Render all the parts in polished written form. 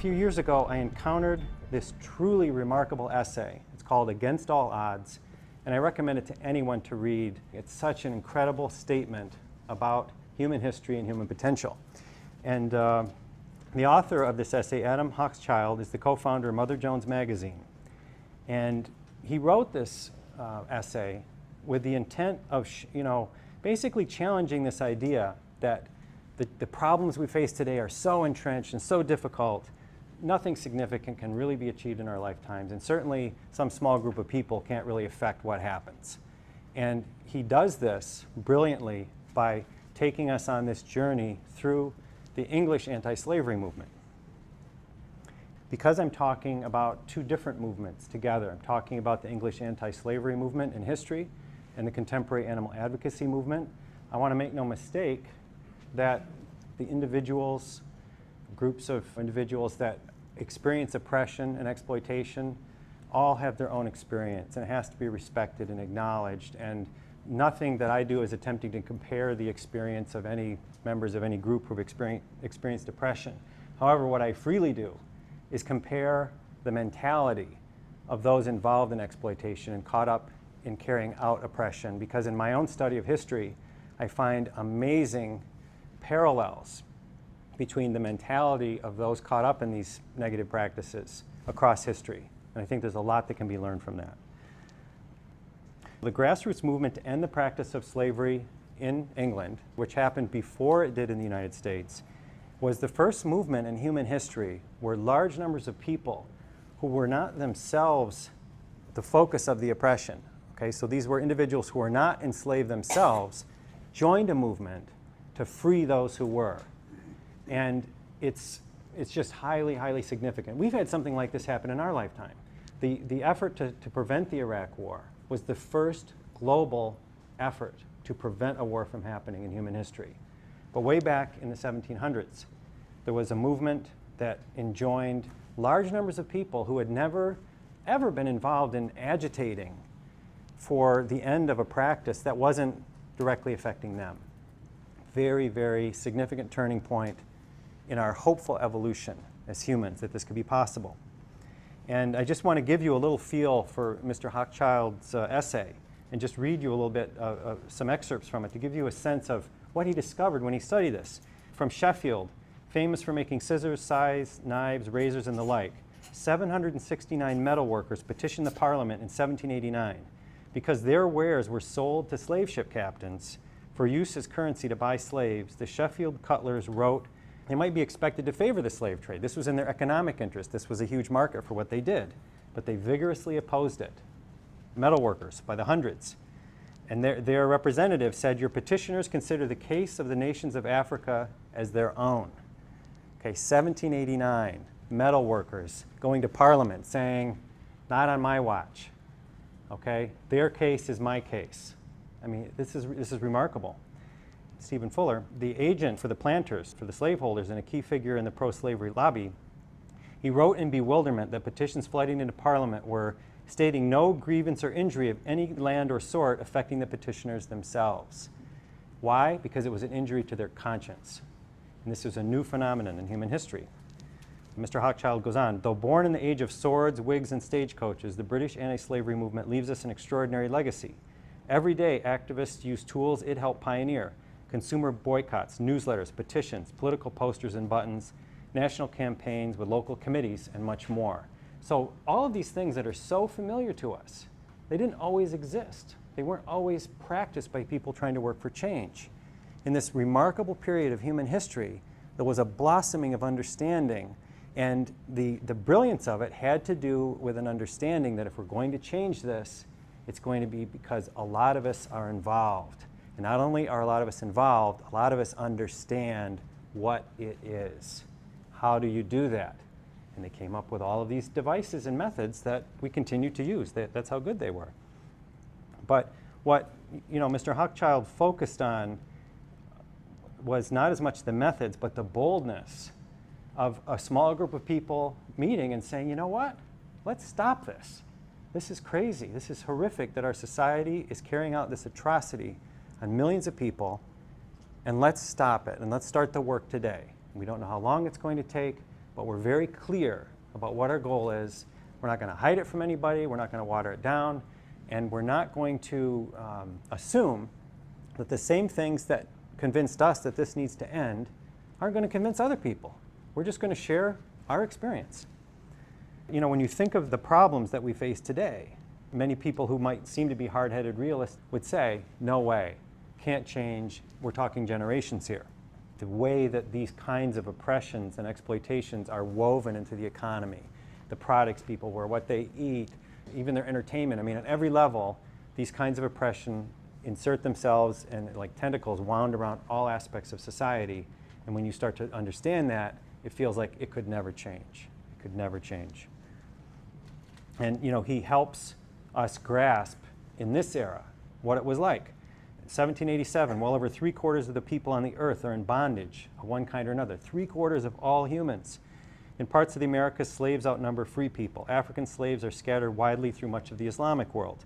few years ago, I encountered this truly remarkable essay. It's called Against All Odds, and I recommend it to anyone to read. It's such an incredible statement about human history and human potential. And the author of this essay, Adam Hochschild, is the co-founder of Mother Jones magazine. And he wrote this essay with the intent of, basically challenging this idea that the problems we face today are so entrenched and so difficult, nothing significant can really be achieved in our lifetimes, and certainly some small group of people can't really affect what happens. And he does this brilliantly by taking us on this journey through the English anti-slavery movement. Because I'm talking about two different movements together, I'm talking about the English anti-slavery movement in history and the contemporary animal advocacy movement, I want to make no mistake that the individuals, groups of individuals that experience oppression and exploitation all have their own experience, and it has to be respected and acknowledged. And nothing that I do is attempting to compare the experience of any members of any group who've experienced oppression. However, what I freely do is compare the mentality of those involved in exploitation and caught up in carrying out oppression, because in my own study of history, I find amazing parallels between the mentality of those caught up in these negative practices across history. And I think there's a lot that can be learned from that. The grassroots movement to end the practice of slavery in England, which happened before it did in the United States, was the first movement in human history where large numbers of people who were not themselves the focus of the oppression, okay, so these were individuals who were not enslaved themselves, joined a movement to free those who were. And it's just highly, highly significant. We've had something like this happen in our lifetime. The effort to prevent the Iraq War was the first global effort to prevent a war from happening in human history. But way back in the 1700s, there was a movement that enjoined large numbers of people who had never, ever been involved in agitating for the end of a practice that wasn't directly affecting them. Very, very significant turning point in our hopeful evolution as humans, that this could be possible. And I just want to give you a little feel for Mr. Hochschild's essay and just read you a little bit some excerpts from it to give you a sense of what he discovered when he studied this. From Sheffield, famous for making scissors, scythes, knives, razors, and the like, 769 metal workers petitioned the Parliament in 1789 because their wares were sold to slave ship captains for use as currency to buy slaves. The Sheffield cutlers wrote they might be expected to favor the slave trade. This was in their economic interest. This was a huge market for what they did, but they vigorously opposed it. Metal workers by the hundreds. And their representative said, your petitioners consider the case of the nations of Africa as their own. Okay, 1789, metal workers going to Parliament saying, not on my watch. Okay, their case is my case. I mean, this is remarkable. Stephen Fuller, the agent for the planters, for the slaveholders, and a key figure in the pro-slavery lobby, he wrote in bewilderment that petitions flooding into Parliament were stating no grievance or injury of any land or sort affecting the petitioners themselves. Why? Because it was an injury to their conscience. And this was a new phenomenon in human history. Mr. Hochschild goes on, though born in the age of swords, wigs, and stagecoaches, the British anti-slavery movement leaves us an extraordinary legacy. Every day, activists use tools it helped pioneer: consumer boycotts, newsletters, petitions, political posters and buttons, national campaigns with local committees, and much more. So all of these things that are so familiar to us, they didn't always exist. They weren't always practiced by people trying to work for change. In this remarkable period of human history, there was a blossoming of understanding, and the brilliance of it had to do with an understanding that if we're going to change this, it's going to be because a lot of us are involved. And not only are a lot of us involved, a lot of us understand what it is. How do you do that? And they came up with all of these devices and methods that we continue to use. That's how good they were. But what Mr. Hochschild focused on was not as much the methods, but the boldness of a small group of people meeting and saying, you know what? Let's stop this. This is crazy. This is horrific that our society is carrying out this atrocity on millions of people, and let's stop it, and let's start the work today. We don't know how long it's going to take, but we're very clear about what our goal is. We're not going to hide it from anybody. We're not going to water it down. And we're not going to assume that the same things that convinced us that this needs to end aren't going to convince other people. We're just going to share our experience. You know, when you think of the problems that we face today, many people who might seem to be hard-headed realists would say, no way, can't change, we're talking generations here. The way that these kinds of oppressions and exploitations are woven into the economy, the products people wear, what they eat, even their entertainment. I mean, at every level, these kinds of oppression insert themselves and like tentacles wound around all aspects of society. And when you start to understand that, it feels like it could never change. It could never change. And you know, he helps us grasp in this era what it was like. In 1787, well over 3/4 of the people on the earth are in bondage of one kind or another. 3/4 of all humans. In parts of the Americas, slaves outnumber free people. African slaves are scattered widely through much of the Islamic world.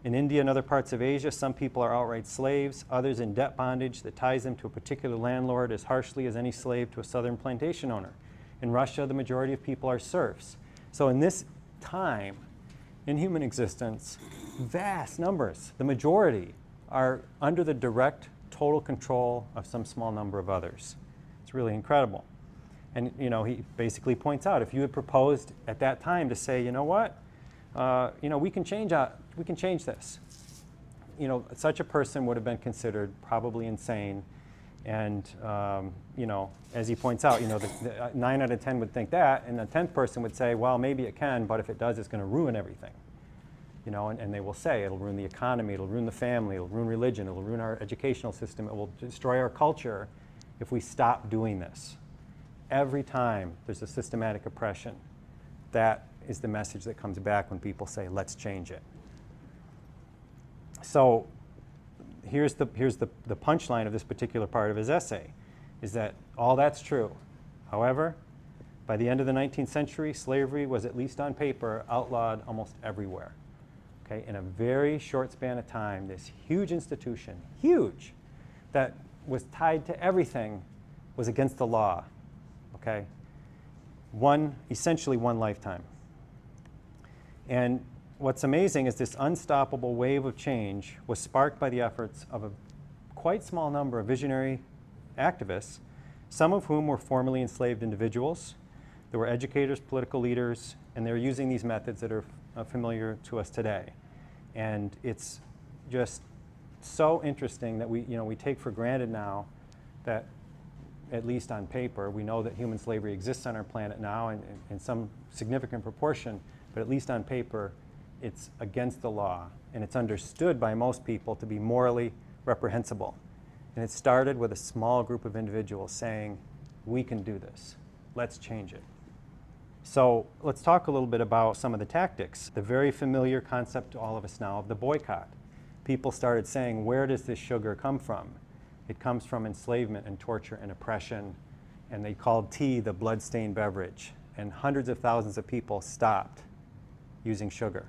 In India and other parts of Asia, some people are outright slaves, others in debt bondage that ties them to a particular landlord as harshly as any slave to a southern plantation owner. In Russia, the majority of people are serfs. So in this time in human existence, vast numbers, the majority, are under the direct, total control of some small number of others. It's really incredible. And you know, he basically points out, if you had proposed at that time to say, you know what, you know, we can change this. You know, such a person would have been considered probably insane. And you know, as he points out, you know, the 9 out of 10 would think that, and the 10th person would say, well, maybe it can, but if it does, it's going to ruin everything. You know, and they will say it'll ruin the economy, it'll ruin the family, it'll ruin religion, it'll ruin our educational system, it will destroy our culture if we stop doing this. Every time there's a systematic oppression, that is the message that comes back when people say, let's change it. So here's the punchline of this particular part of his essay, is that all that's true. However, by the end of the 19th century, slavery was, at least on paper, outlawed almost everywhere. Okay? In a very short span of time, this huge institution, huge, that was tied to everything, was against the law. Okay? Essentially one lifetime. And what's amazing is this unstoppable wave of change was sparked by the efforts of a quite small number of visionary activists, some of whom were formerly enslaved individuals. There were educators, political leaders, and they were using these methods that are familiar to us today. And it's just so interesting that we take for granted now that, at least on paper, we know that human slavery exists on our planet now in some significant proportion, but at least on paper, it's against the law, and it's understood by most people to be morally reprehensible. And it started with a small group of individuals saying, we can do this, let's change it. So let's talk a little bit about some of the tactics. The very familiar concept to all of us now of the boycott. People started saying, where does this sugar come from? It comes from enslavement and torture and oppression, and they called tea the blood-stained beverage. And hundreds of thousands of people stopped using sugar.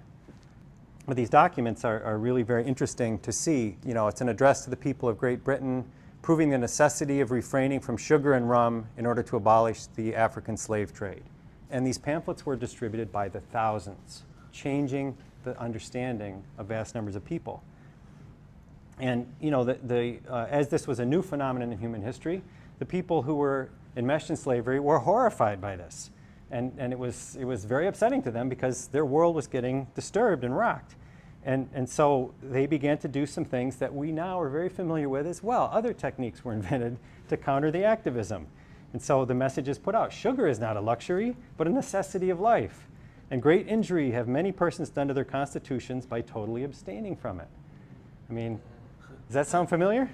But these documents are really very interesting to see. You know, it's an address to the people of Great Britain, proving the necessity of refraining from sugar and rum in order to abolish the African slave trade. And these pamphlets were distributed by the thousands, changing the understanding of vast numbers of people. And you know, as this was a new phenomenon in human history, the people who were enmeshed in slavery were horrified by this. And it was very upsetting to them because their world was getting disturbed and rocked. And so they began to do some things that we now are very familiar with as well. Other techniques were invented to counter the activism. And so the message is put out. Sugar is not a luxury, but a necessity of life. And great injury have many persons done to their constitutions by totally abstaining from it. I mean, does that sound familiar?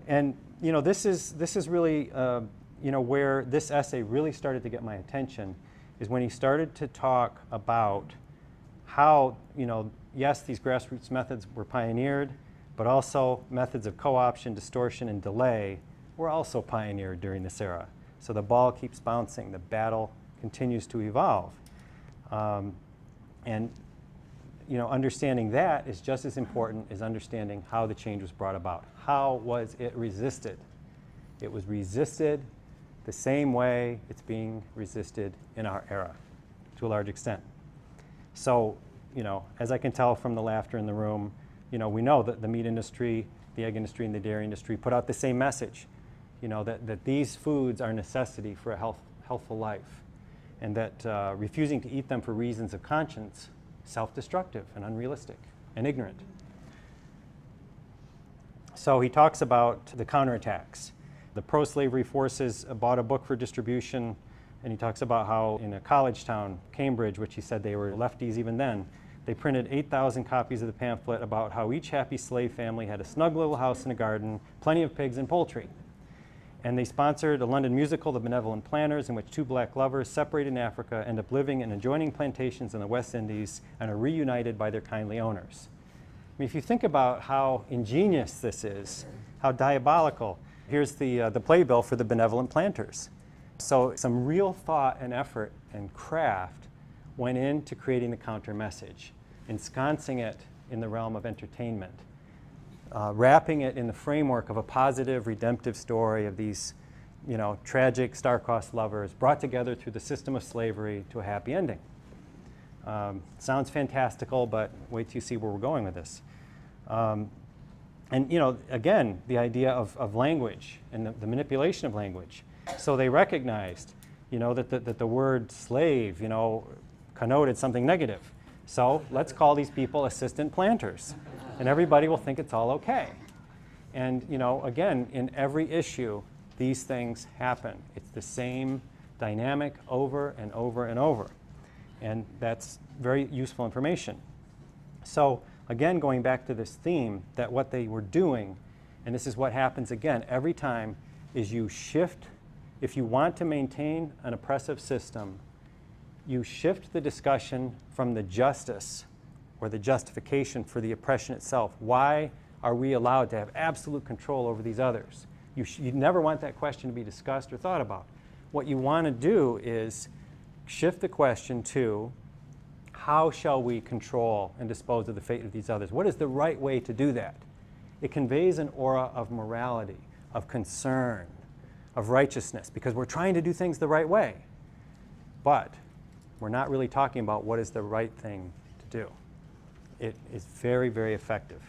And you know, this is really you know, where this essay really started to get my attention, is when he started to talk about how, you know, yes, these grassroots methods were pioneered, but also methods of co-option, distortion, and delay were also pioneered during this era. So the ball keeps bouncing. The battle continues to evolve. And you know, understanding that is just as important as understanding how the change was brought about. How was it resisted? It was resisted the same way it's being resisted in our era to a large extent. So, as I can tell from the laughter in the room, we know that the meat industry, the egg industry, and the dairy industry put out the same message, that these foods are a necessity for a healthful life, and that refusing to eat them for reasons of conscience, self-destructive and unrealistic and ignorant. So he talks about the counterattacks. The pro-slavery forces bought a book for distribution, and he talks about how in a college town, Cambridge, which he said they were lefties even then, they printed 8,000 copies of the pamphlet about how each happy slave family had a snug little house and a garden, plenty of pigs and poultry. And they sponsored a London musical, The Benevolent Planters, in which two black lovers separated in Africa end up living in adjoining plantations in the West Indies and are reunited by their kindly owners. I mean, if you think about how ingenious this is, how diabolical, here's the playbill for the Benevolent Planters. So some real thought and effort and craft went into creating the counter message, ensconcing it in the realm of entertainment, wrapping it in the framework of a positive, redemptive story of these, tragic, star-crossed lovers brought together through the system of slavery to a happy ending. Sounds fantastical, but wait till you see where we're going with this. And again, the idea of language and the manipulation of language. So they recognized, that the word slave, connoted something negative. So let's call these people assistant planters, and everybody will think it's all okay. And again, in every issue, these things happen. It's the same dynamic over and over and over. And that's very useful information. So again, going back to this theme, that what they were doing, and this is what happens again every time, is you shift. If you want to maintain an oppressive system, you shift the discussion from the justice or the justification for the oppression itself. Why are we allowed to have absolute control over these others? You never want that question to be discussed or thought about. What you want to do is shift the question to, how shall we control and dispose of the fate of these others? What is the right way to do that? It conveys an aura of morality, of concern, of righteousness, because we're trying to do things the right way. But we're not really talking about what is the right thing to do. It is very, very effective.